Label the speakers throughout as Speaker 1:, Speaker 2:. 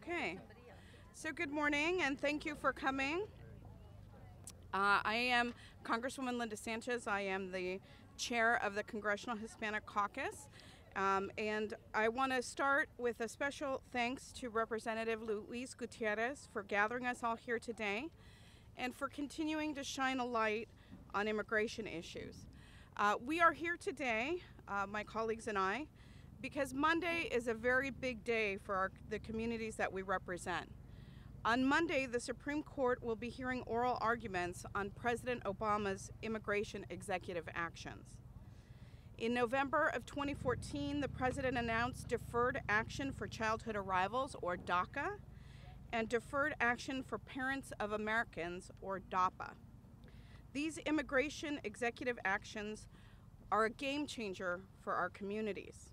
Speaker 1: Okay, so good morning and thank you for coming. I am Congresswoman Linda Sánchez. I am the chair of the Congressional Hispanic Caucus. And I want to start with a special thanks to Representative Luis Gutiérrez for gathering us all here today and for continuing to shine a light on immigration issues. We are here today, my colleagues and I, because Monday is a very big day for the communities that we represent. On Monday, the Supreme Court will be hearing oral arguments on President Obama's immigration executive actions. In November of 2014, the President announced Deferred Action for Childhood Arrivals, or DACA, and Deferred Action for Parents of Americans, or DAPA. These immigration executive actions are a game changer for our communities.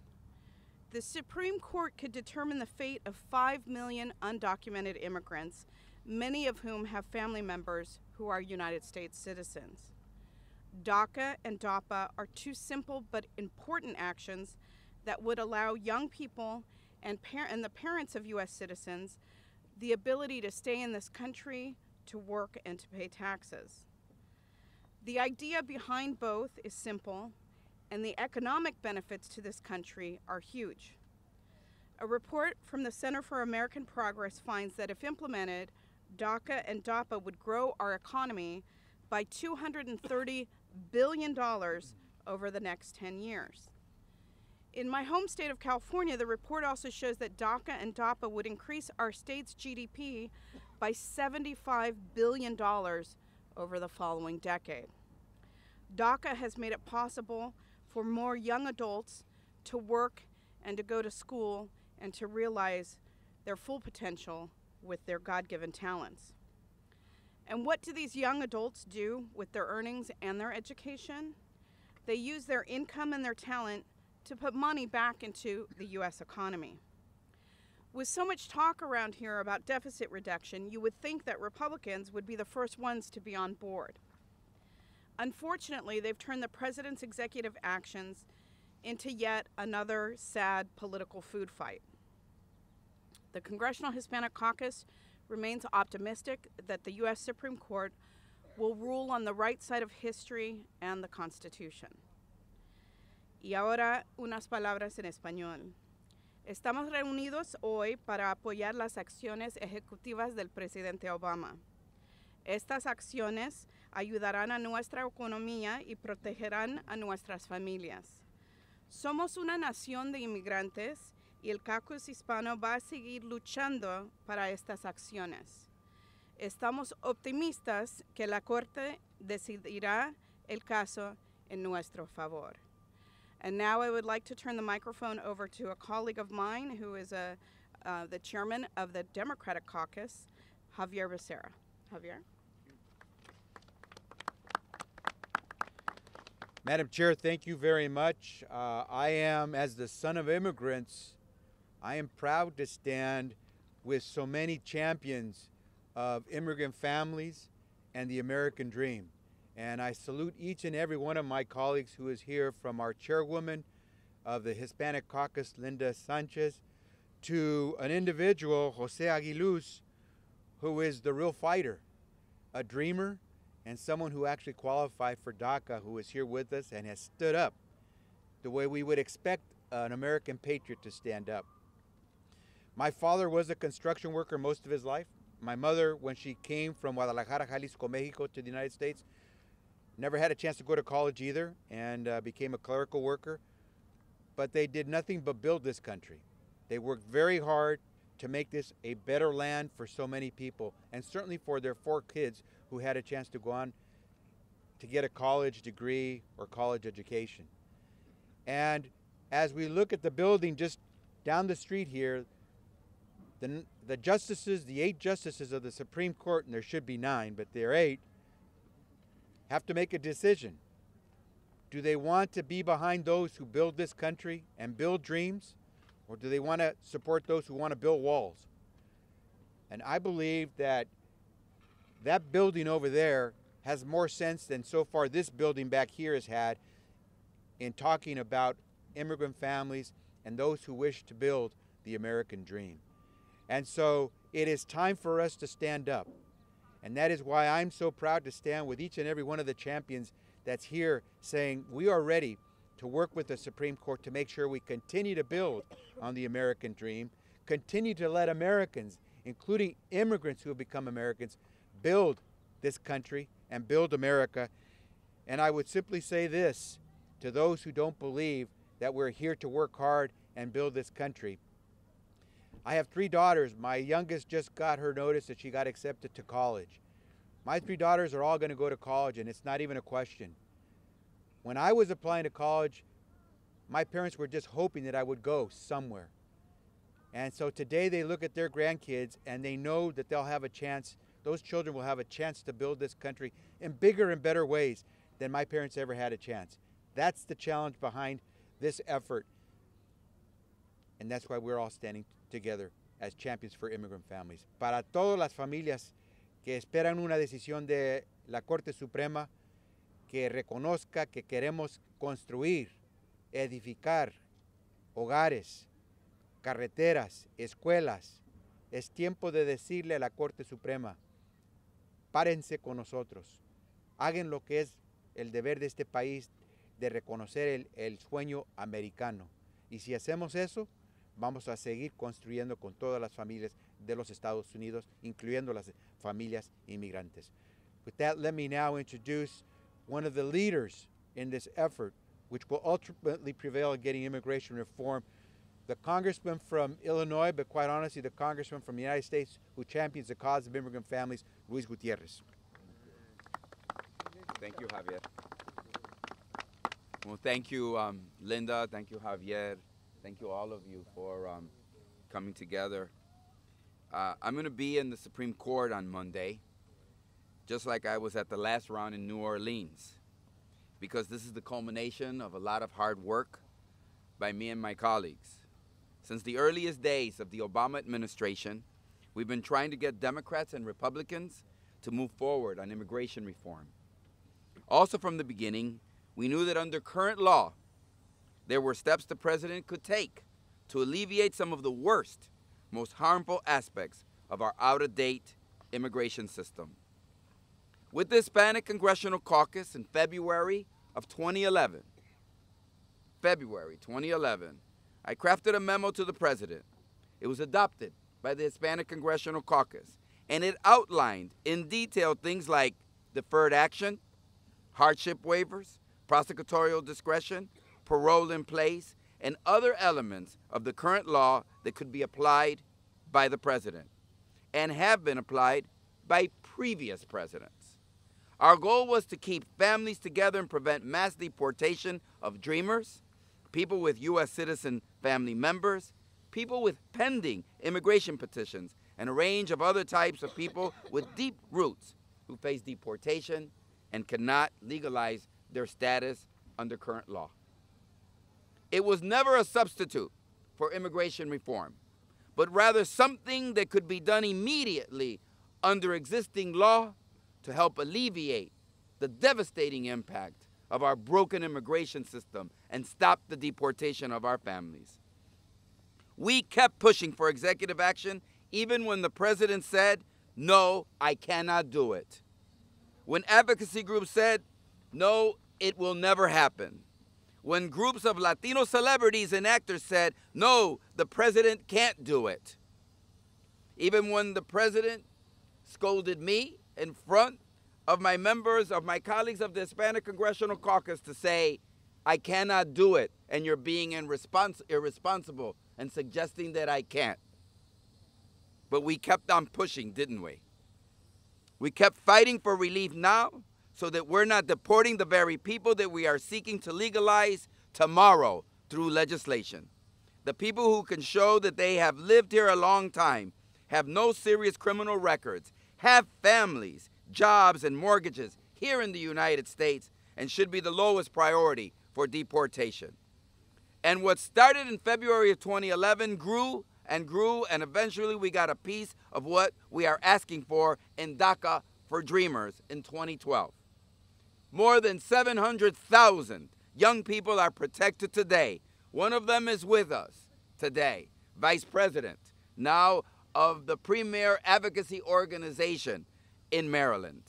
Speaker 1: The Supreme Court could determine the fate of 5 million undocumented immigrants, many of whom have family members who are United States citizens. DACA and DAPA are two simple but important actions that would allow young people and the parents of U.S. citizens the ability to stay in this country, to work, and to pay taxes. The idea behind both is simple, and the economic benefits to this country are huge. A report from the Center for American Progress finds that if implemented, DACA and DAPA would grow our economy by $230 billion over the next 10 years. In my home state of California, the report also shows that DACA and DAPA would increase our state's GDP by $75 billion over the following decade. DACA has made it possible for more young adults to work and to go to school and to realize their full potential with their God-given talents. And what do these young adults do with their earnings and their education? They use their income and their talent to put money back into the U.S. economy. With so much talk around here about deficit reduction, you would think that Republicans would be the first ones to be on board. Unfortunately, they've turned the president's executive actions into yet another sad political food fight. The Congressional Hispanic Caucus remains optimistic that the U.S. Supreme Court will rule on the right side of history and the Constitution. Y ahora unas palabras en español. Estamos reunidos hoy para apoyar las acciones ejecutivas del presidente Obama. Estas acciones ayudarán a nuestra economía y protegerán a nuestras familias. Somos una nación de inmigrantes y el caucus hispano va a seguir luchando para estas acciones. Estamos optimistas que la Corte decidirá el caso en nuestro favor. And now I would like to turn the microphone over to a colleague of mine who is the chairman of the Democratic Caucus, Xavier Becerra. Javier.
Speaker 2: Madam Chair, thank you very much. I am, as the son of immigrants, I am proud to stand with so many champions of immigrant families and the American dream. And I salute each and every one of my colleagues who is here, from our chairwoman of the Hispanic Caucus, Linda Sánchez, to an individual, Jose Aguiluz, who is the real fighter, a dreamer, and someone who actually qualified for DACA, who is here with us and has stood up the way we would expect an American patriot to stand up. My father was a construction worker most of his life. My mother, when she came from Guadalajara, Jalisco, Mexico to the United States, never had a chance to go to college either, and became a clerical worker. But they did nothing but build this country. They worked very hard to make this a better land for so many people, and certainly for their 4 kids who had a chance to go on to get a college degree or college education. And as we look at the building just down the street here, the justices, the 8 justices of the Supreme Court, and there should be 9, but there are 8, have to make a decision. Do they want to be behind those who build this country and build dreams, or do they want to support those who want to build walls? And I believe that that building over there has more sense than so far this building back here has had in talking about immigrant families and those who wish to build the American dream. And so it is time for us to stand up. And that is why I'm so proud to stand with each and every one of the champions that's here saying we are ready to work with the Supreme Court to make sure we continue to build on the American dream, continue to let Americans, including immigrants who have become Americans, build this country and build America. And I would simply say this to those who don't believe that we're here to work hard and build this country. I have 3 daughters. My youngest just got her notice that she got accepted to college. My 3 daughters are all going to go to college, and it's not even a question. When I was applying to college, my parents were just hoping that I would go somewhere. And so today they look at their grandkids and they know that they'll have a chance, those children will have a chance to build this country in bigger and better ways than my parents ever had a chance. That's the challenge behind this effort. And that's why we're all standing together as champions for immigrant families. Para todas las familias que esperan una decisión de la Corte Suprema que reconozca que queremos construir, edificar hogares, carreteras, escuelas, es tiempo de decirle a la Corte Suprema, párense con nosotros, hagan lo que es el deber de este país de reconocer el sueño americano. Y si hacemos eso, vamos a seguir construyendo con todas las familias de los Estados Unidos, incluyendo las familias inmigrantes. With that, let me now introduce one of the leaders in this effort, which will ultimately prevail in getting immigration reform, the congressman from Illinois, but quite honestly, the congressman from the United States who champions the cause of immigrant families, Luis Gutiérrez.
Speaker 3: Thank you, Javier. Well, thank you, Linda. Thank you, Javier. Thank you, all of you, for coming together. I'm going to be in the Supreme Court on Monday, just like I was at the last round in New Orleans, because this is the culmination of a lot of hard work by me and my colleagues. Since the earliest days of the Obama administration, we've been trying to get Democrats and Republicans to move forward on immigration reform. Also from the beginning, we knew that under current law, there were steps the president could take to alleviate some of the worst, most harmful aspects of our out-of-date immigration system. With the Hispanic Congressional Caucus in February of 2011, I crafted a memo to the president. It was adopted by the Hispanic Congressional Caucus, and it outlined in detail things like deferred action, hardship waivers, prosecutorial discretion, parole in place, and other elements of the current law that could be applied by the president and have been applied by previous presidents. Our goal was to keep families together and prevent mass deportation of dreamers, people with U.S. citizen family members, people with pending immigration petitions, and a range of other types of people with deep roots who face deportation and cannot legalize their status under current law. It was never a substitute for immigration reform, but rather something that could be done immediately under existing law to help alleviate the devastating impact of our broken immigration system and stop the deportation of our families. We kept pushing for executive action even when the president said, "No, I cannot do it." When advocacy groups said, "No, it will never happen." When groups of Latino celebrities and actors said, "No, the president can't do it." Even when the president scolded me in front of my members, of my colleagues of the Hispanic Congressional Caucus to say, "I cannot do it, and you're being irresponsible and suggesting that I can't." But we kept on pushing, didn't we? We kept fighting for relief now so that we're not deporting the very people that we are seeking to legalize tomorrow through legislation. The people who can show that they have lived here a long time, have no serious criminal records, have families, jobs, and mortgages here in the United States, and should be the lowest priority for deportation. And what started in February of 2011 grew and grew, and eventually we got a piece of what we are asking for in DACA for Dreamers in 2012. More than 700,000 young people are protected today. One of them is with us today, Vice President, now of the premier advocacy organization in Maryland.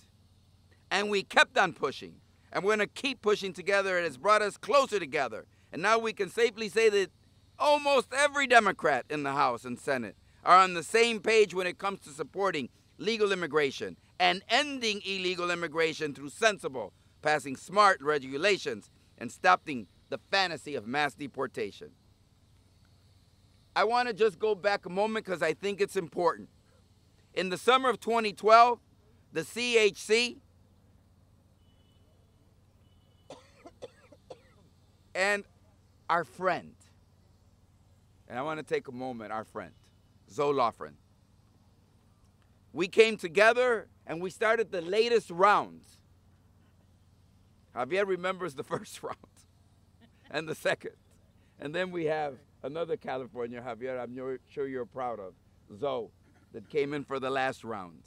Speaker 3: And we kept on pushing. And we're going to keep pushing together. It has brought us closer together. And now we can safely say that almost every Democrat in the House and Senate are on the same page when it comes to supporting legal immigration and ending illegal immigration through sensible, passing smart regulations and stopping the fantasy of mass deportation. I want to just go back a moment because I think it's important. In the summer of 2012, the CHC and our friend, and I want to take a moment, our friend, Lofgren, we came together and we started the latest rounds. Javier remembers the first round and the second. And then we have another California, Javier, I'm sure you're proud of, Zoe, that came in for the last round.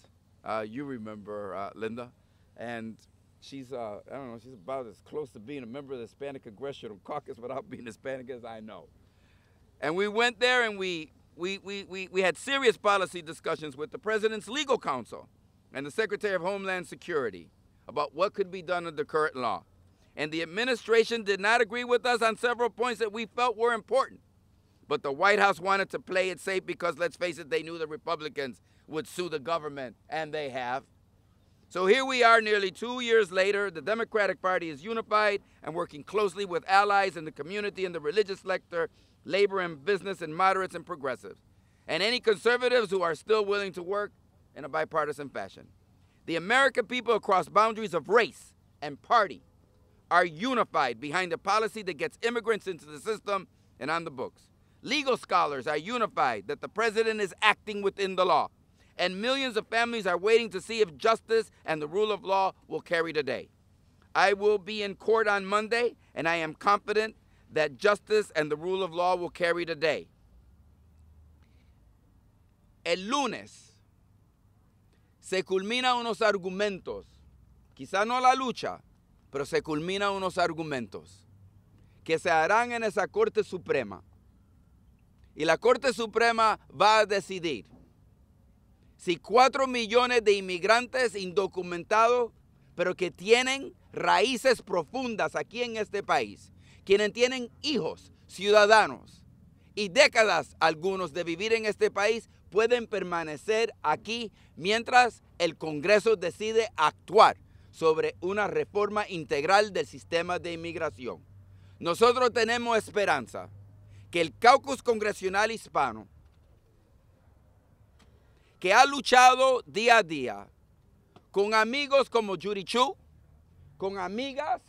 Speaker 3: You remember, Linda. And she's, I don't know, she's about as close to being a member of the Hispanic Congressional Caucus without being Hispanic as I know. And we went there and we had serious policy discussions with the President's legal counsel and the Secretary of Homeland Security about what could be done under current law. And the administration did not agree with us on several points that we felt were important. But the White House wanted to play it safe because, let's face it, they knew the Republicans would sue the government, and they have. So here we are nearly 2 years later. The Democratic Party is unified and working closely with allies in the community and the religious sector, labor and business, and moderates and progressives, and any conservatives who are still willing to work in a bipartisan fashion. The American people across boundaries of race and party are unified behind a policy that gets immigrants into the system and on the books. Legal scholars are unified that the president is acting within the law, and millions of families are waiting to see if justice and the rule of law will carry the day. I will be in court on Monday, and I am confident that justice and the rule of law will carry the day. El lunes se culminan unos argumentos, quizá no la lucha, pero se culminan unos argumentos que se harán en esa Corte Suprema. Y la Corte Suprema va a decidir si 4 millones de inmigrantes indocumentados, pero que tienen raíces profundas aquí en este país, quienes tienen hijos, ciudadanos, y décadas algunos de vivir en este país, pueden permanecer aquí mientras el Congreso decide actuar sobre una reforma integral del sistema de inmigración. Nosotros tenemos esperanza que el Caucus Congresional Hispano, que ha luchado día a día con amigos como Judy, con amigas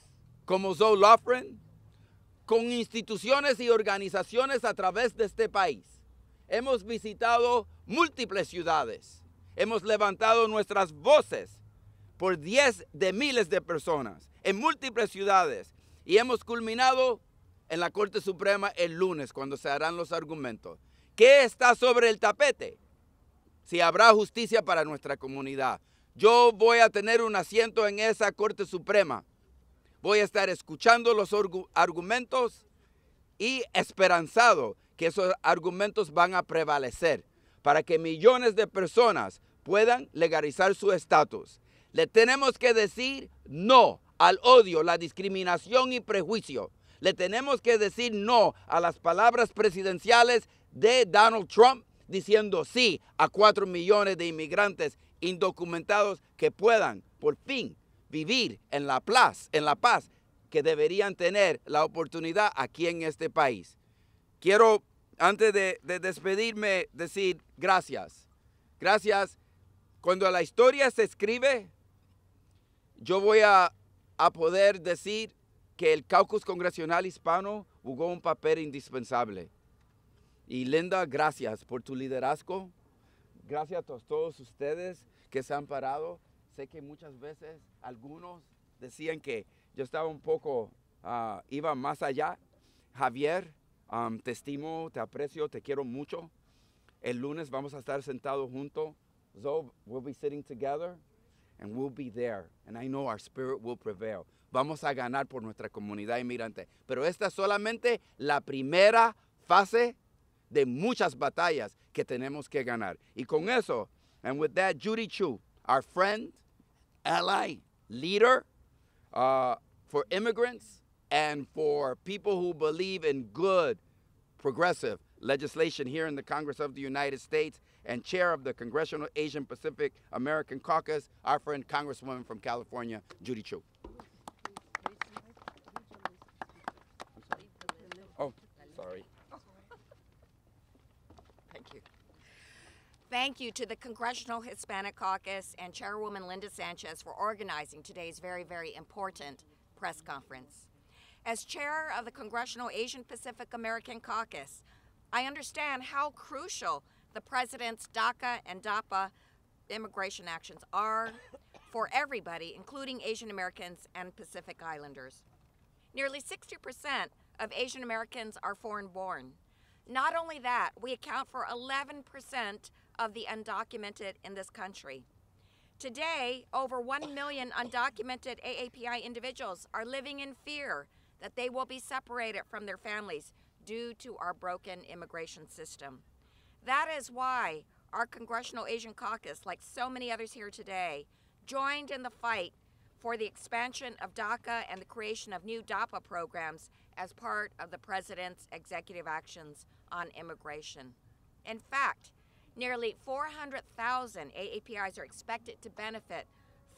Speaker 3: como Zoe Lofgren, con instituciones y organizaciones a través de este país. Hemos visitado múltiples ciudades, hemos levantado nuestras voces por 10 de miles de personas en múltiples ciudades y hemos culminado en la Corte Suprema el lunes cuando se harán los argumentos. ¿Qué está sobre el tapete? Si habrá justicia para nuestra comunidad. Yo voy a tener un asiento en esa Corte Suprema. Voy a estar escuchando los argumentos y esperanzado que esos argumentos van a prevalecer para que millones de personas puedan legalizar su estatus. Le tenemos que decir no al odio, la discriminación y prejuicio. Le tenemos que decir no a las palabras presidenciales de Donald Trump diciendo sí a 4 millones de inmigrantes indocumentados que puedan por fin vivir en la paz que deberían tener la oportunidad aquí en este país. Quiero, antes de despedirme, decir gracias. Gracias. Cuando la historia se escribe, yo voy a poder decir que el Caucus Congresional Hispano jugó un papel indispensable. Y Linda, gracias por tu liderazgo. Gracias a todos ustedes que se han parado. Sé que muchas veces algunos decían que yo estaba un poco, iba más allá. Javier, te estimo, te aprecio, te quiero mucho. El lunes vamos a estar sentados juntos. Zoe, we'll be sitting together and we'll be there. And I know our spirit will prevail. Vamos a ganar por nuestra comunidad inmigrante. Pero esta es solamente la primera fase de muchas batallas que tenemos que ganar. Y con eso, and with that, Judy Chu, our friend, ally, leader for immigrants and for people who believe in good, progressive legislation here in the Congress of the United States, and chair of the Congressional Asian Pacific American Caucus, our friend Congresswoman from California, Judy Chu. Oh, sorry.
Speaker 4: Thank you. Thank you to the Congressional Hispanic Caucus and Chairwoman Linda Sánchez for organizing today's very, very important press conference. As chair of the Congressional Asian Pacific American Caucus, I understand how crucial the President's DACA and DAPA immigration actions are for everybody, including Asian Americans and Pacific Islanders. Nearly 60% of Asian Americans are foreign-born. Not only that, we account for 11% of the undocumented in this country. Today, over 1 million undocumented AAPI individuals are living in fear that they will be separated from their families due to our broken immigration system. That is why our Congressional Asian Caucus, like so many others here today, joined in the fight for the expansion of DACA and the creation of new DAPA programs as part of the President's executive actions on immigration. In fact, nearly 400,000 AAPIs are expected to benefit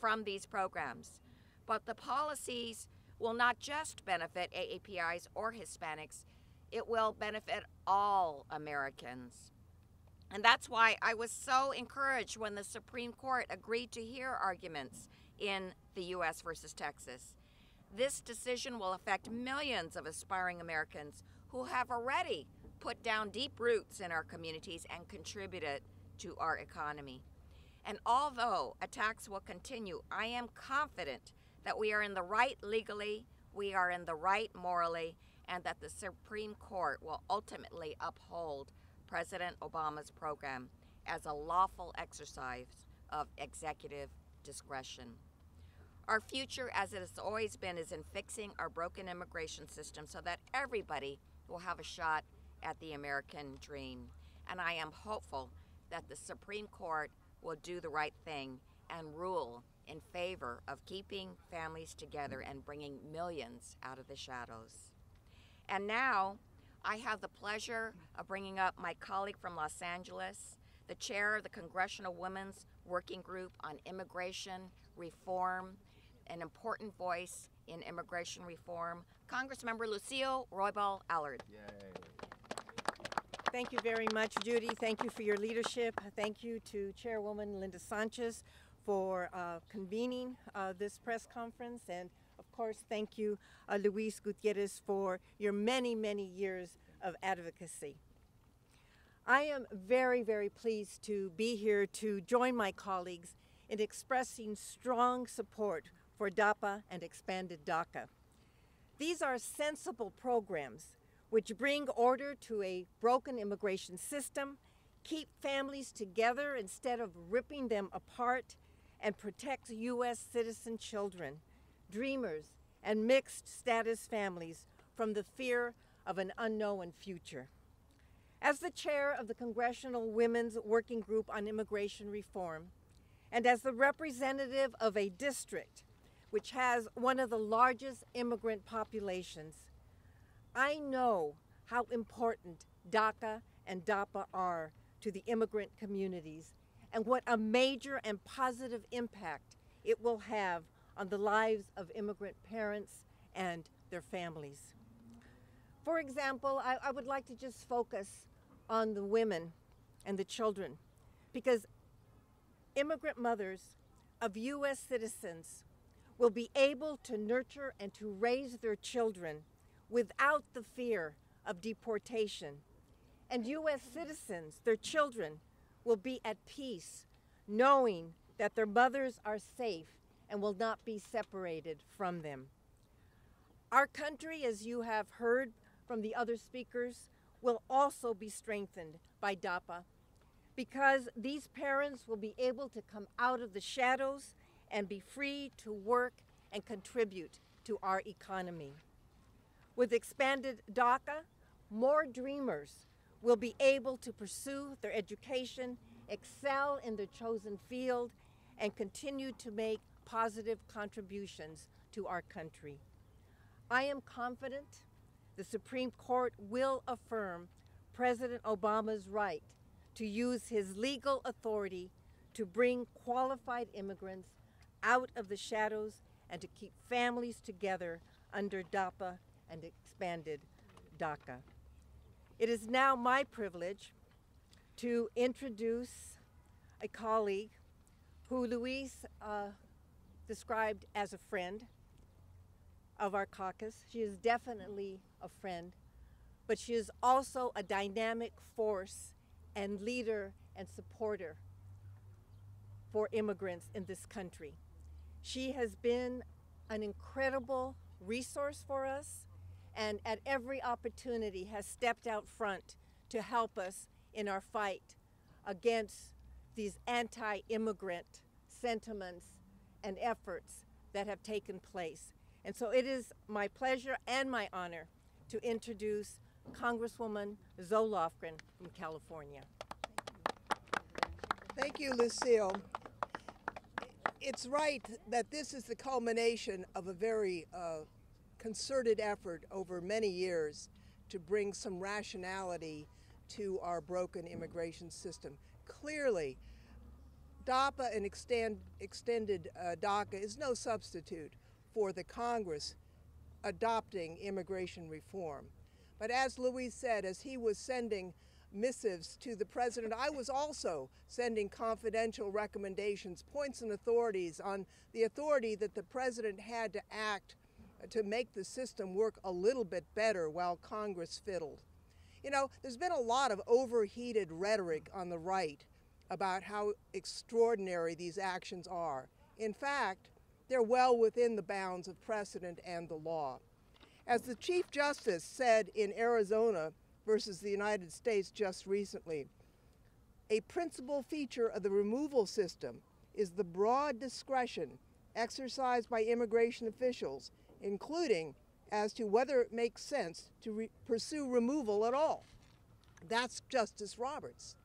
Speaker 4: from these programs. But the policies will not just benefit AAPIs or Hispanics, it will benefit all Americans. And that's why I was so encouraged when the Supreme Court agreed to hear arguments in the U.S. versus Texas. This decision will affect millions of aspiring Americans who have already put down deep roots in our communities and contributed to our economy. And although attacks will continue, I am confident that we are in the right legally, we are in the right morally, and that the Supreme Court will ultimately uphold President Obama's program as a lawful exercise of executive discretion. Our future, as it has always been, is in fixing our broken immigration system so that everybody will have a shot at the American dream. And I am hopeful that the Supreme Court will do the right thing and rule in favor of keeping families together and bringing millions out of the shadows. And now, I have the pleasure of bringing up my colleague from Los Angeles, the chair of the Congressional Women's Working Group on Immigration Reform, an important voice in immigration reform, Congressmember Lucille Roybal-Allard.
Speaker 5: Thank you very much, Judy. Thank you for your leadership. Thank you to Chairwoman Linda Sánchez for convening this press conference. And of course, thank you, Luis Gutierrez, for your many, many years of advocacy. I am very, very pleased to be here to join my colleagues in expressing strong support for DAPA and expanded DACA. These are sensible programs which bring order to a broken immigration system, keep families together instead of ripping them apart, and protect U.S. citizen children, dreamers, and mixed status families from the fear of an unknown future. As the chair of the Congressional Women's Working Group on Immigration Reform, and as the representative of a district which has one of the largest immigrant populations, I know how important DACA and DAPA are to the immigrant communities and what a major and positive impact it will have on the lives of immigrant parents and their families. For example, I would like to just focus on the women and the children, because immigrant mothers of U.S. citizens will be able to nurture and to raise their children without the fear of deportation. And U.S. citizens, their children, will be at peace knowing that their mothers are safe and will not be separated from them. Our country, as you have heard from the other speakers, will also be strengthened by DAPA, because these parents will be able to come out of the shadows and be free to work and contribute to our economy. With expanded DACA, more dreamers will be able to pursue their education, excel in their chosen field, and continue to make positive contributions to our country. I am confident the Supreme Court will affirm President Obama's right to use his legal authority to bring qualified immigrants out of the shadows and to keep families together under DAPA and expanded DACA. It is now my privilege to introduce a colleague who Luis described as a friend of our caucus. She is definitely a friend, but she is also a dynamic force and leader and supporter for immigrants in this country. She has been an incredible resource for us, and at every opportunity has stepped out front to help us in our fight against these anti-immigrant sentiments and efforts that have taken place. And so it is my pleasure and my honor to introduce Congresswoman Zoe Lofgren from California.
Speaker 6: Thank you, Lucille. It's right that this is the culmination of a very concerted effort over many years to bring some rationality to our broken immigration system. Clearly, DAPA and extended DACA is no substitute for the Congress adopting immigration reform. But as Luis said, as he was sending missives to the president, I was also sending confidential recommendations, points and authorities on the authority that the president had to act to make the system work a little bit better while Congress fiddled. You know, there's been a lot of overheated rhetoric on the right about how extraordinary these actions are. In fact, they're well within the bounds of precedent and the law. As the Chief Justice said in Arizona versus the United States just recently, a principal feature of the removal system is the broad discretion exercised by immigration officials, including as to whether it makes sense to pursue removal at all. That's Justice Roberts.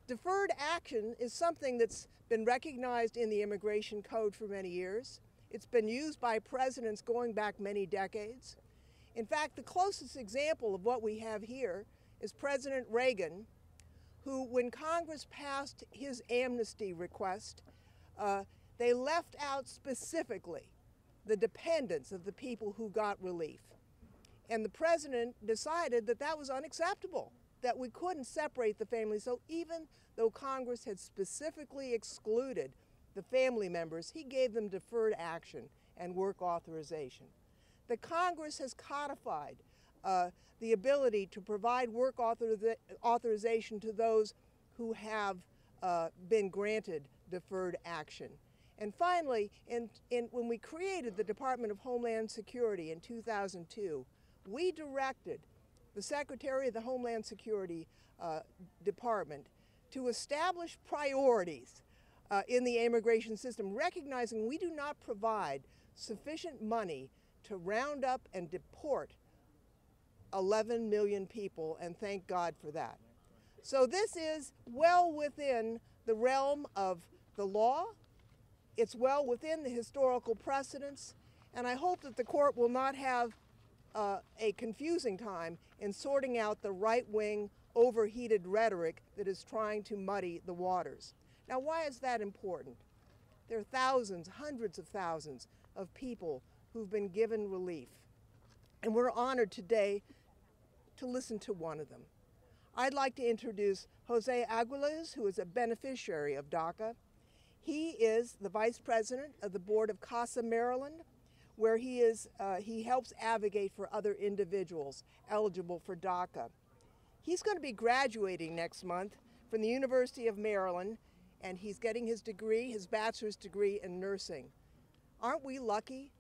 Speaker 6: Deferred action is something that's been recognized in the Immigration Code for many years. It's been used by presidents going back many decades. In fact, the closest example of what we have here is President Reagan, who, when Congress passed his amnesty request, they left out specifically the dependents of the people who got relief. And the president decided that that was unacceptable, that we couldn't separate the families. So even though Congress had specifically excluded the family members, he gave them deferred action and work authorization. The Congress has codified the ability to provide work authorization to those who have been granted deferred action. And finally, when we created the Department of Homeland Security in 2002, we directed the Secretary of the Homeland Security Department to establish priorities in the immigration system, recognizing we do not provide sufficient money to round up and deport 11 million people, and thank God for that. So this is well within the realm of the law. It's well within the historical precedents, and I hope that the court will not have a confusing time in sorting out the right-wing, overheated rhetoric that is trying to muddy the waters. Now, why is that important? There are thousands, hundreds of thousands of people who've been given relief, and we're honored today to listen to one of them. I'd like to introduce Jose Aguiluz, who is a beneficiary of DACA. He is the vice president of the board of CASA Maryland, where he helps advocate for other individuals eligible for DACA. He's going to be graduating next month from the University of Maryland, and he's getting his degree, his bachelor's degree in nursing. Aren't we lucky,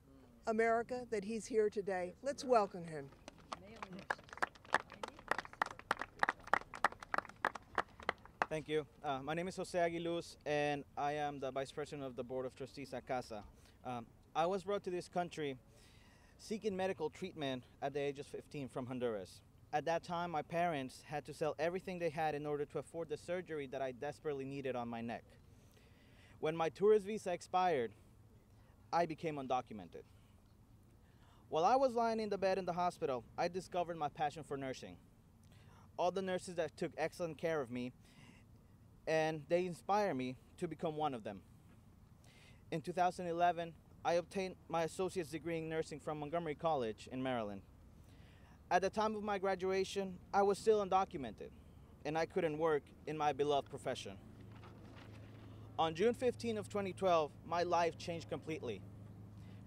Speaker 6: America, that he's here today? Let's welcome him.
Speaker 7: Thank you. My name is Jose Aguiluz, and I am the Vice President of the Board of Trustees at CASA. I was brought to this country seeking medical treatment at the age of 15 from Honduras. At that time, my parents had to sell everything they had in order to afford the surgery that I desperately needed on my neck. When my tourist visa expired, I became undocumented. While I was lying in the bed in the hospital, I discovered my passion for nursing. All the nurses that took excellent care of me, and they inspired me to become one of them. In 2011, I obtained my associate's degree in nursing from Montgomery College in Maryland. At the time of my graduation, I was still undocumented, and I couldn't work in my beloved profession. On June 15 of 2012, my life changed completely.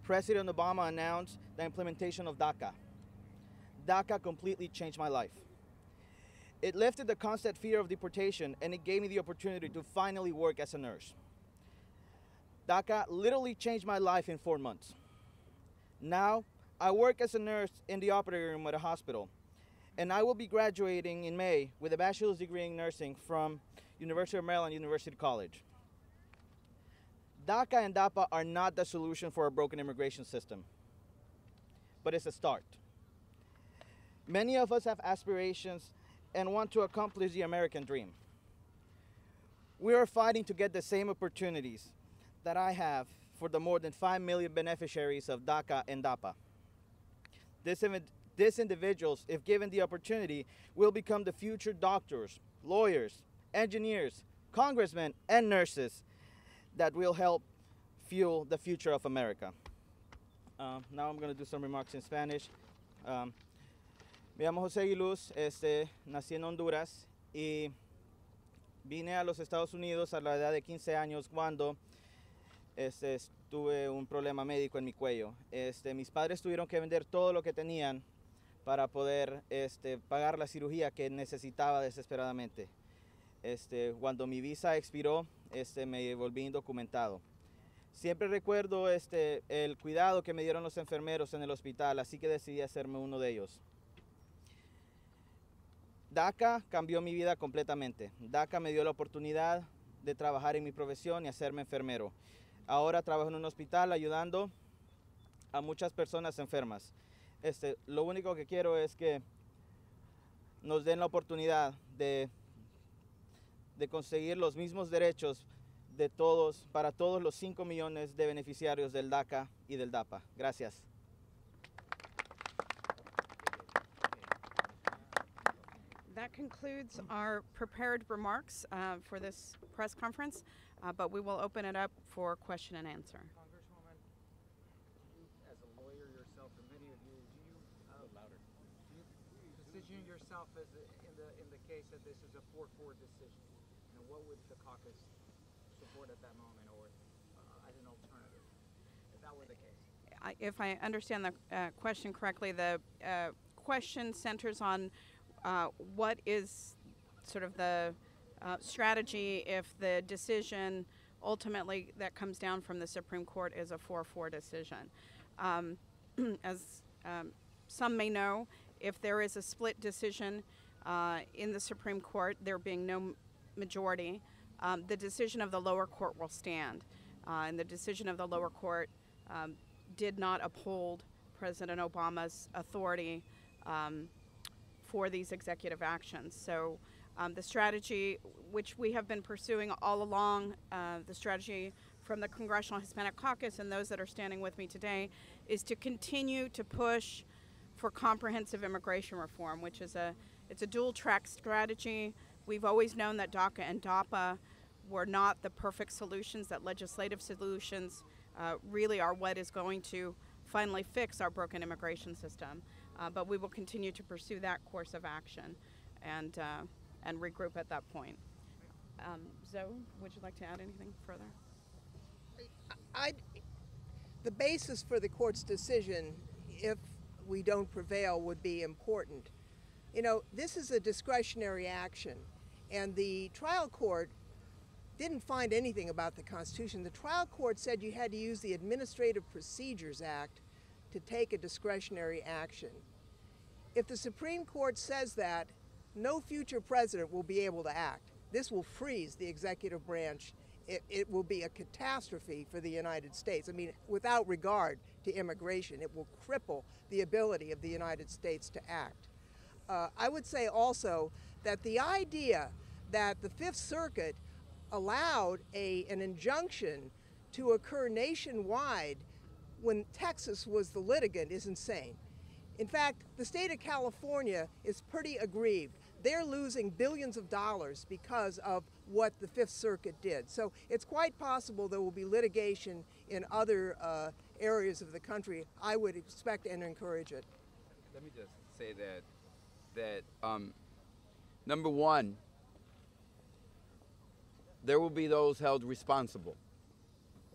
Speaker 7: President Obama announced the implementation of DACA. DACA completely changed my life. It lifted the constant fear of deportation, and it gave me the opportunity to finally work as a nurse. DACA literally changed my life in 4 months. Now, I work as a nurse in the operating room at a hospital, and I will be graduating in May with a bachelor's degree in nursing from University of Maryland University College. DACA and DAPA are not the solution for a broken immigration system, but it's a start. Many of us have aspirations and want to accomplish the American dream. We are fighting to get the same opportunities that I have for the more than 5 million beneficiaries of DACA and DAPA. These individuals, if given the opportunity, will become the future doctors, lawyers, engineers, congressmen, and nurses that will help fuel the future of America. Now I'm going to do some remarks in Spanish. Me llamo José Aguiluz, nací en Honduras y vine a los Estados Unidos a la edad de 15 años cuando tuve un problema médico en mi cuello. Mis padres tuvieron que vender todo lo que tenían para poder pagar la cirugía que necesitaba desesperadamente. Cuando mi visa expiró, me volví indocumentado. Siempre recuerdo el cuidado que me dieron los enfermeros en el hospital, así que decidí hacerme uno de ellos. DACA cambió mi vida completamente. DACA me dio la oportunidad de trabajar en mi profesión y hacerme enfermero. Ahora trabajo en un hospital ayudando a muchas personas enfermas. Lo único que quiero es que nos den la oportunidad de conseguir los mismos derechos de todos, para todos los 5 millones de beneficiarios del DACA y del DAPA. Gracias.
Speaker 1: That concludes our prepared remarks for this press conference, but we will open it up for question and answer.
Speaker 8: Congresswoman, you, as a lawyer yourself, and many of you, do you position yourself as in the case that this is a 4-4 decision? And what would the caucus support at that moment, or as an alternative, if that were the case?
Speaker 1: If I understand the question correctly, the question centers on what is sort of the strategy if the decision ultimately that comes down from the Supreme Court is a 4-4 decision. As some may know, if there is a split decision in the Supreme Court, there being no majority, the decision of the lower court will stand. And the decision of the lower court did not uphold President Obama's authority for these executive actions. So the strategy which we have been pursuing all along, the strategy from the Congressional Hispanic Caucus and those that are standing with me today, is to continue to push for comprehensive immigration reform, which is it's a dual-track strategy. We've always known that DACA and DAPA were not the perfect solutions, that legislative solutions really are what is going to finally fix our broken immigration system. But we will continue to pursue that course of action and regroup at that point. Zoe, would you like to add anything further?
Speaker 6: The basis for the court's decision, if we don't prevail, would be important. You know, this is a discretionary action, and the trial court didn't find anything about the Constitution. The trial court said you had to use the Administrative Procedures Act to take a discretionary action. If the Supreme Court says that, no future president will be able to act. This will freeze the executive branch. It will be a catastrophe for the United States. I mean, without regard to immigration, it will cripple the ability of the United States to act. I would say also that the idea that the Fifth Circuit allowed an injunction to occur nationwide when Texas was the litigant is insane. In fact, the state of California is pretty aggrieved. They're losing billions of dollars because of what the Fifth Circuit did. So it's quite possible there will be litigation in other areas of the country. I would expect and encourage it.
Speaker 3: Let me just say that number one, there will be those held responsible.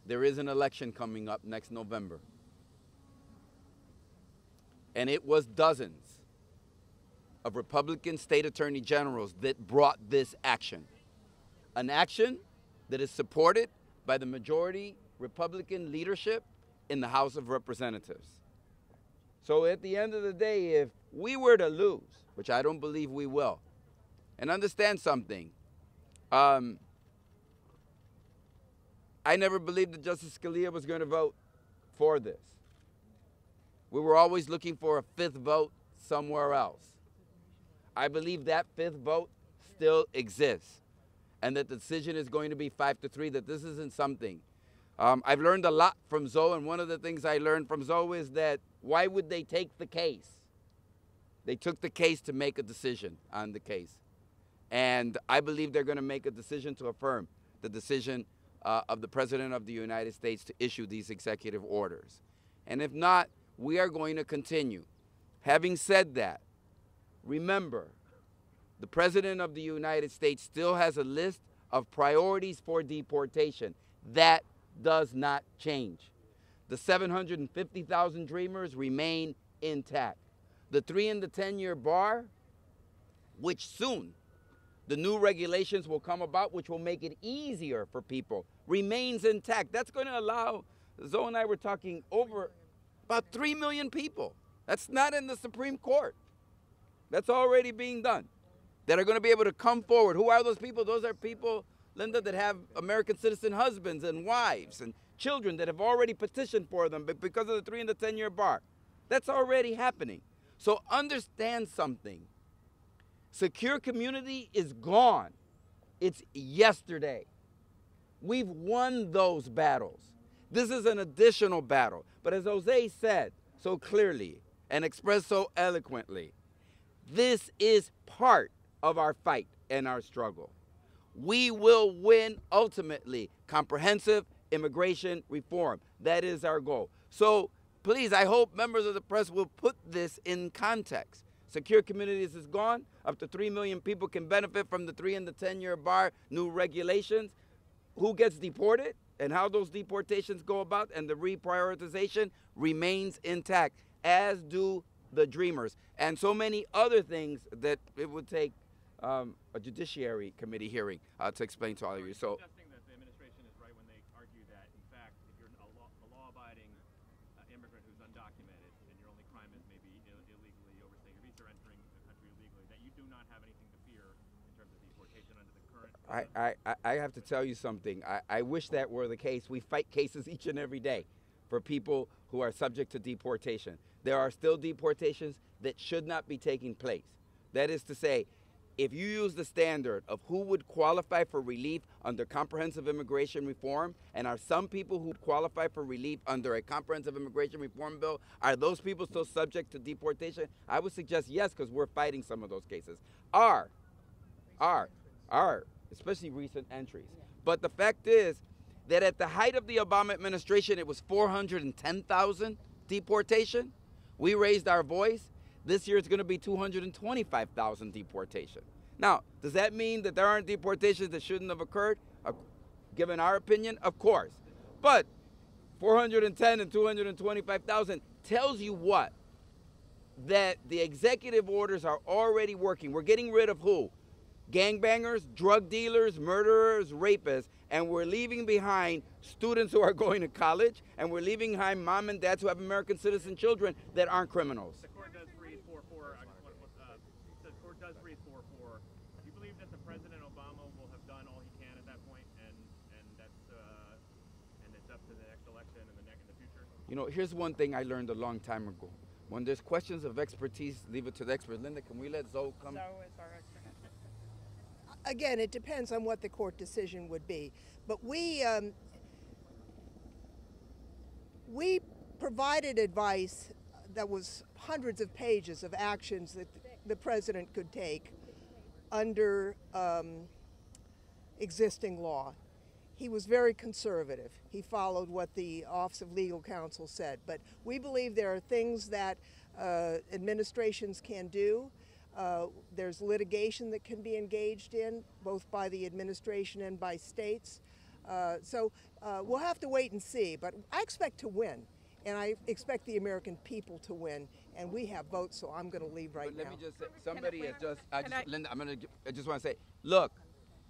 Speaker 3: There is an election coming up next November. And it was dozens of Republican state attorney generals that brought this action. An action that is supported by the majority Republican leadership in the House of Representatives. So at the end of the day, if we were to lose, which I don't believe we will, and understand something, I never believed that Justice Scalia was going to vote for this. We were always looking for a fifth vote somewhere else. I believe that fifth vote still exists, and that the decision is going to be 5-3, that this isn't something. I've learned a lot from Zoe, and one of the things I learned from Zoe is that why would they take the case? They took the case to make a decision on the case. And I believe they're going to make a decision to affirm the decision of the President of the United States to issue these executive orders. And if not, we are going to continue. Having said that, remember, the President of the United States still has a list of priorities for deportation. That does not change. The 750,000 Dreamers remain intact. The 3 and the 10-year bar, which soon the new regulations will come about, which will make it easier for people, remains intact. That's going to allow, Zoe and I were talking, over about 3 million people. That's not in the Supreme Court. That's already being done. That are going to be able to come forward. Who are those people? Those are people, Linda, that have American citizen husbands and wives and children that have already petitioned for them because of the 3 and the 10-year bar. That's already happening. So understand something. Secure community is gone. It's yesterday. We've won those battles. This is an additional battle. But as Jose said so clearly and expressed so eloquently, this is part of our fight and our struggle. We will win ultimately comprehensive immigration reform. That is our goal. So please, I hope members of the press will put this in context. Secure communities is gone. Up to 3 million people can benefit from the 3 and the 10-year bar, new regulations. Who gets deported and how those deportations go about and the reprioritization remains intact, as do the Dreamers. And so many other things that it would take a Judiciary Committee hearing to explain to all of you. So,
Speaker 9: suggesting that the administration is right when they argue that, in fact, if you're a law-abiding immigrant who's undocumented and your only crime is maybe illegally overstaying your visa or entering the country illegally, that you do not have anything to fear in terms of deportation under the current...
Speaker 3: I have to tell you something. I wish that were the case. We fight cases each and every day for people who are subject to deportation. There are still deportations that should not be taking place. That is to say, if you use the standard of who would qualify for relief under comprehensive immigration reform, and are some people who qualify for relief under a comprehensive immigration reform bill, are those people still subject to deportation? I would suggest yes, because we're fighting some of those cases. Are, especially recent entries. But the fact is that at the height of the Obama administration, it was 410,000 deportation. We raised our voice. This year it's going to be 225,000 deportation. Now, does that mean that there aren't deportations that shouldn't have occurred? Given our opinion, of course. But 410 and 225,000 tells you what? That the executive orders are already working. We're getting rid of who? Gangbangers, drug dealers, murderers, rapists, and we're leaving behind students who are going to college, and we're leaving behind mom and dads who have American citizen children that aren't criminals.
Speaker 9: The court does read 4-4. The court does read 4-4. Do you believe that the President Obama will have done all he can at that point, and it's up to the next election and the future?
Speaker 3: You know, here's one thing I learned a long time ago. When there's questions of expertise, leave it to the experts. Linda, can we let Zoe come?
Speaker 1: Zoe is our expert.
Speaker 6: Again, it depends on what the court decision would be. But we provided advice that was hundreds of pages of actions that the president could take under existing law. He was very conservative. He followed what the Office of Legal Counsel said. But we believe there are things that administrations can do. There's litigation that can be engaged in, both by the administration and by states. So we'll have to wait and see. But I expect to win. And I expect the American people to win. And we have votes, so I'm going to leave right now.
Speaker 3: Let me just say, somebody has Linda, I just want to say, look,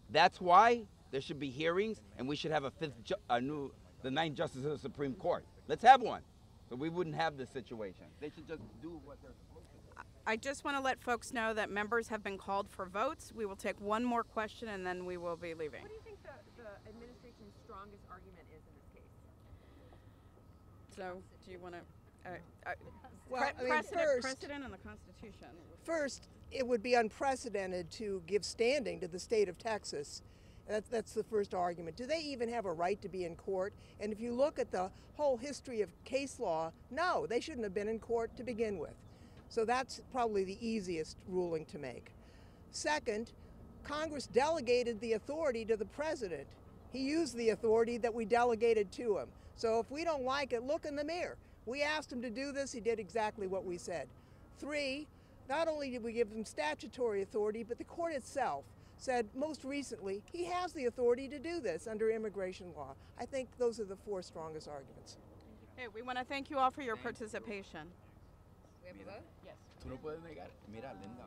Speaker 3: that's why there should be hearings, and we should have the ninth justice of the Supreme Court. Let's have one, so we wouldn't have this situation. They should just do what they're supposed to do.
Speaker 1: I just want to let folks know that members have been called for votes. We will take one more question, and then we will be leaving.
Speaker 10: What do you think the administration's strongest argument is in this case?
Speaker 1: So, do you want to? Precedent and the Constitution.
Speaker 6: First, it would be unprecedented to give standing to the state of Texas. That's the first argument. Do they even have a right to be in court? And if you look at the whole history of case law, no, they shouldn't have been in court to begin with. So that's probably the easiest ruling to make. Second, Congress delegated the authority to the president. He used the authority that we delegated to him. So if we don't like it, look in the mirror. We asked him to do this, he did exactly what we said. Three, not only did we give him statutory authority, but the court itself said most recently he has the authority to do this under immigration law. I think those are the four strongest arguments.
Speaker 1: Okay, we want to thank you all for your participation.
Speaker 10: We have a vote?
Speaker 1: Yes.
Speaker 3: Tú no puedes negar. Mira, Linda.